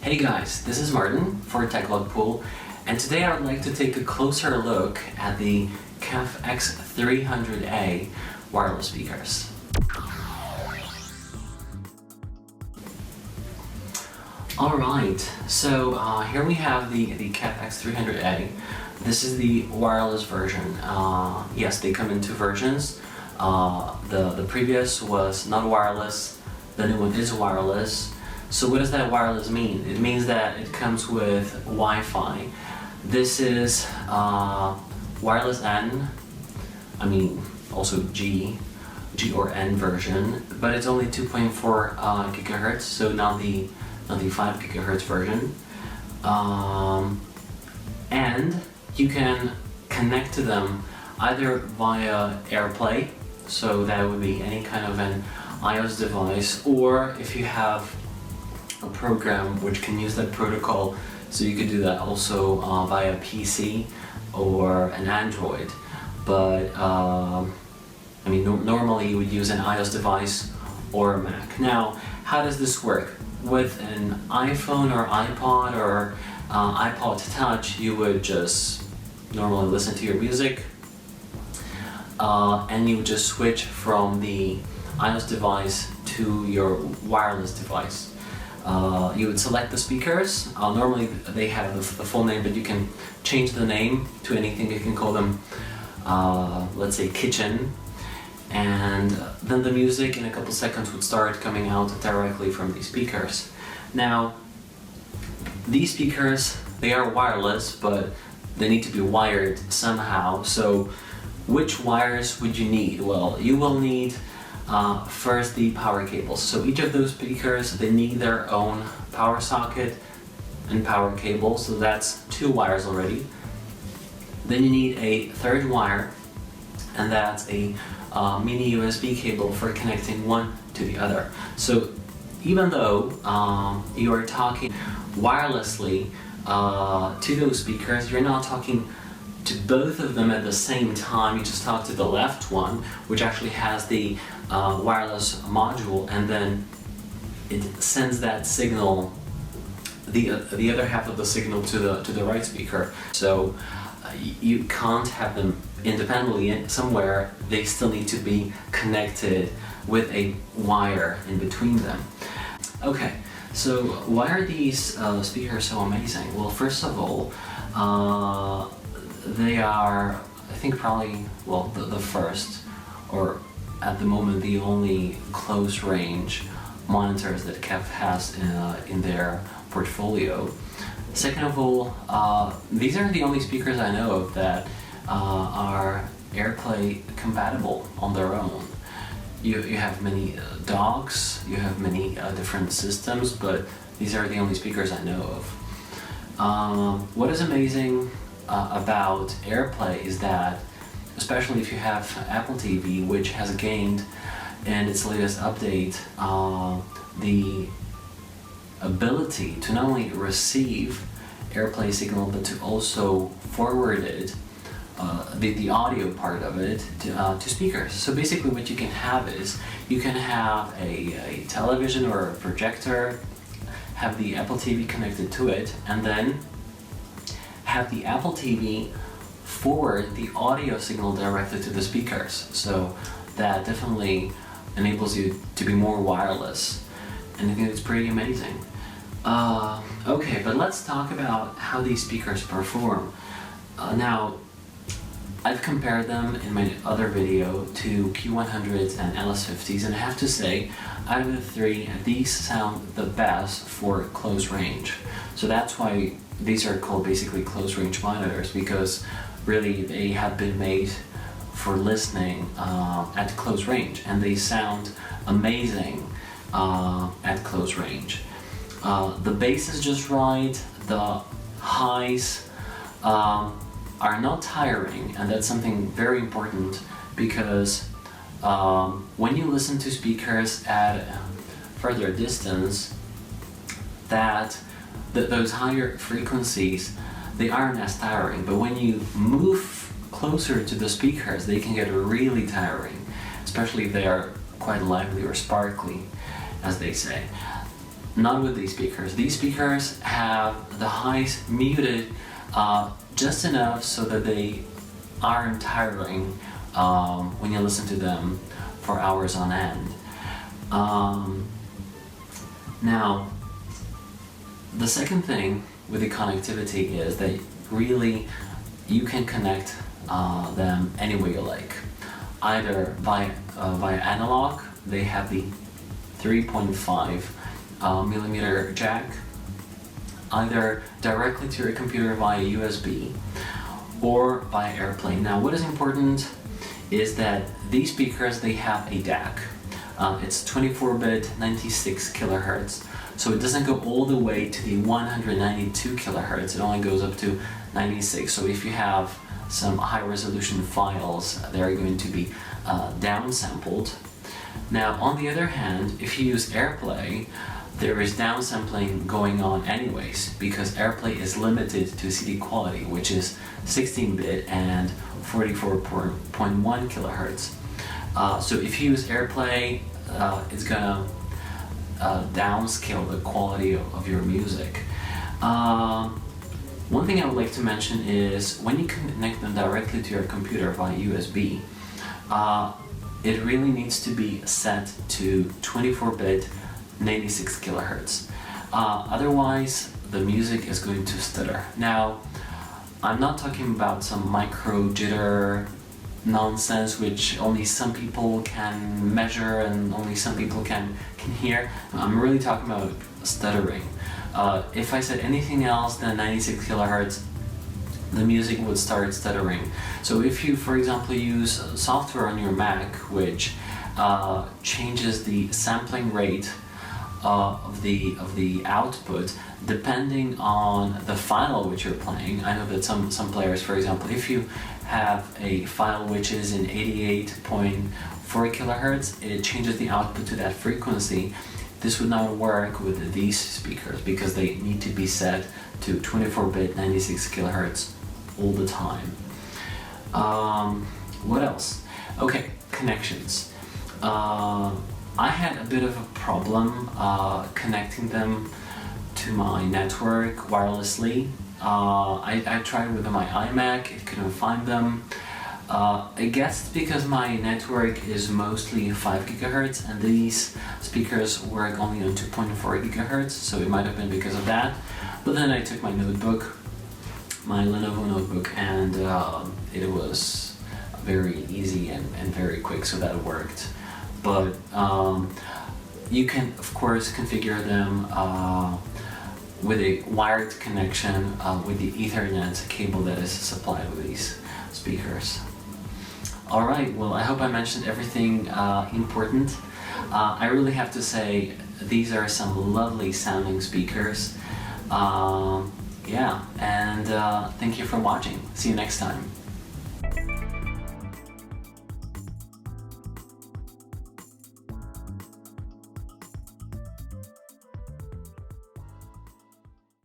Hey guys, this is Martin for Pool, and today I would like to take a closer look at the KEF X300A wireless speakers. Alright, so here we have the KEF X300A. This is the wireless version. Yes, they come in two versions. The previous was not wireless, the new one is wireless. So what does that wireless mean? It means that it comes with Wi-Fi. This is wireless N, also G or N version, but it's only 2.4 gigahertz, so not the 5 gigahertz version. And you can connect to them either via AirPlay, so that would be any kind of an iOS device, or if you have a program which can use that protocol, so you could do that also via PC or an Android. But normally you would use an iOS device or a Mac. Now, how does this work? With an iPhone or iPod or iPod Touch, you would just normally listen to your music and you would just switch from the iOS device to your wireless device. You would select the speakers. Normally they have the full name, but you can change the name to anything. You can call them, let's say, kitchen. And then the music in a couple seconds would start coming out directly from these speakers. Now, these speakers, they are wireless, but they need to be wired somehow. So which wires would you need? Well, you will need first the power cables. So each of those speakers, they need their own power socket and power cable, so that's 2 wires already. Then you need a third wire, and that's a mini USB cable for connecting one to the other. So even though you are talking wirelessly to those speakers, you're not talking to both of them at the same time. You just talk to the left one, which actually has the wireless module, and then it sends that signal, the other half of the signal to the right speaker. So you can't have them independently somewhere. They still need to be connected with a wire in between them. Okay, so why are these speakers so amazing? Well, first of all, they are, I think, probably, well, the first, or at the moment the only close range monitors that KEF has in their portfolio. Second of all, these are the only speakers I know of that are AirPlay compatible on their own. You have many dogs, you have many different systems, but these are the only speakers I know of. What is amazing about AirPlay is that, especially if you have Apple TV, which has gained in its latest update the ability to not only receive AirPlay signal, but to also forward it, the audio part of it, to speakers. So basically what you can have is, you can have a television or a projector, have the Apple TV connected to it, and then have the Apple TV forward the audio signal directly to the speakers. So that definitely enables you to be more wireless, and I think it's pretty amazing. Okay, but let's talk about how these speakers perform. Now, I've compared them in my other video to Q100s and LS50s, and I have to say, out of the three, these sound the best for close range. So that's why these are called basically close range monitors, because really they have been made for listening at close range, and they sound amazing at close range. The bass is just right, the highs are not tiring, and that's something very important, because when you listen to speakers at further distance, those higher frequencies, they aren't as tiring, but when you move closer to the speakers, they can get really tiring, especially if they are quite lively or sparkly, as they say. Not with these speakers. These speakers have the highs muted just enough so that they aren't tiring when you listen to them for hours on end. Now, the second thing with the connectivity is that really you can connect them any way you like. Either via analog, they have the 3.5 millimeter jack, either directly to your computer via USB or via AirPlay. Now, what is important is that these speakers, they have a DAC. It's 24-bit, 96 kilohertz, so it doesn't go all the way to the 192 kilohertz. It only goes up to 96. So if you have some high-resolution files, they're going to be downsampled. Now, on the other hand, if you use AirPlay, there is downsampling going on anyways, because AirPlay is limited to CD quality, which is 16-bit and 44.1 kilohertz. So if you use AirPlay, it's gonna downscale the quality of your music. One thing I would like to mention is when you connect them directly to your computer via USB, it really needs to be set to 24-bit 96 kilohertz. Otherwise, the music is going to stutter. Now, I'm not talking about some micro jitter nonsense which only some people can measure and only some people can hear. I'm really talking about stuttering. If I said anything else than 96 kilohertz, the music would start stuttering. So if you, for example, use software on your Mac which changes the sampling rate of the output depending on the file which you're playing. I know that some players, for example, if you have a file which is in 88.4 kilohertz, it changes the output to that frequency. This would not work with these speakers because they need to be set to 24-bit 96 kilohertz all the time. What else? Okay, connections. I had a bit of a problem connecting them to my network wirelessly. I tried with my iMac, it couldn't find them. I guess because my network is mostly 5 gigahertz and these speakers work only on 2.4 gigahertz, so it might have been because of that. But then I took my notebook, my Lenovo notebook, and it was very easy and very quick, so that worked. But you can, of course, configure them with a wired connection with the Ethernet cable that is supplied with these speakers. Alright, well, I hope I mentioned everything important. I really have to say, these are some lovely sounding speakers. Yeah, and thank you for watching. See you next time.